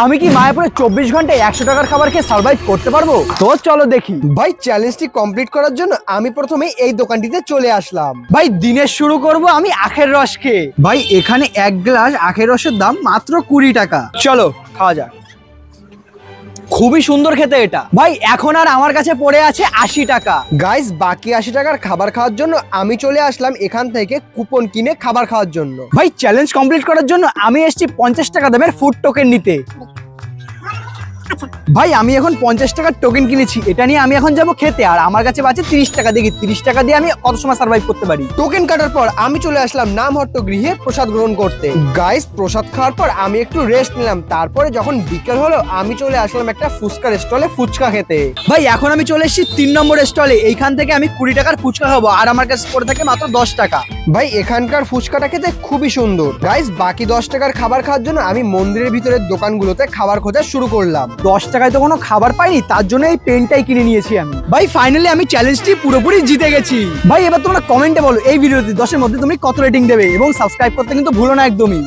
আমি কি মায়াপুরে 24 ঘন্টায় 100 টাকার খাবার খেয়ে সার্ভাইভ করতে পারবো? তো চলো দেখি। ভাই চ্যালেঞ্জটি কমপ্লিট করার জন্য আমি প্রথমে এই দোকানটিতে চলে আসলাম। ভাই দিনের শুরু করব আমি আখের রস খেয়ে। ভাই এখানে 1 গ্লাস আখের রসের দাম মাত্র 20 টাকা। চলো খাওয়া যাক। খুবই সুন্দর খেতে এটা। ভাই এখন আর আমার কাছে পড়ে আছে 80 টাকা। গাইস বাকি 80 টাকার খাবার খাওয়ার জন্য আমি চলে আসলাম এখান থেকে কুপন কিনে খাবার খাওয়ার জন্য। ভাই চ্যালেঞ্জ কমপ্লিট করার জন্য আমি এসেছি 50 টাকা দামের ফুড টোকেন নিতে। ভাই আমি এখন 50 টাকার টোকেন কিনেছি, এটা নিয়ে আমি এখন যাব খেতে। আর আমার কাছে বাঁচে 30 টাকা। দেখি 30 টাকা দিয়ে আমি কত সময় সার্ভাইভ করতে পারি। টোকেন কাটার পর আমি চলে আসলাম নামহট্ট গৃহে প্রসাদ গ্রহণ করতে। গাইস প্রসাদ খাওয়ার পর আমি একটু রেস্ট নিলাম। তারপরে যখন বিকেল হলো আমি চলে আসলাম একটা ফুচকার স্টলে ফুচকা খেতে। ভাই এখন আমি চলে এসেছি 3 নম্বর স্টলে। এইখান থেকে আমি 20 টাকার ফুচকা খাবো আর আমার কাছে পড়ে থাকে মাত্র 10 টাকা। ভাই এখানকার ফুচকাটা খেতে খুবই সুন্দর। গাইস বাকি 10 টাকার খাবার খাওয়ার জন্য আমি মন্দিরের ভিতরের দোকানগুলোতে খাবার খোঁজা শুরু করলাম। 10 টাকায় তো কোনো খাবার পাইনি, তার জন্য এই পেনটাই কিনে নিয়েছি আমি। ভাই ফাইনালি আমি চ্যালেঞ্জটি পুরোপুরি জিতে গেছি। ভাই এবার তোমরা কমেন্টে বলো এই ভিডিওতে 10 এর মধ্যে তুমি কত রেটিং দেবে, এবং সাবস্ক্রাইব করতে কিন্তু ভুলো না একদমই।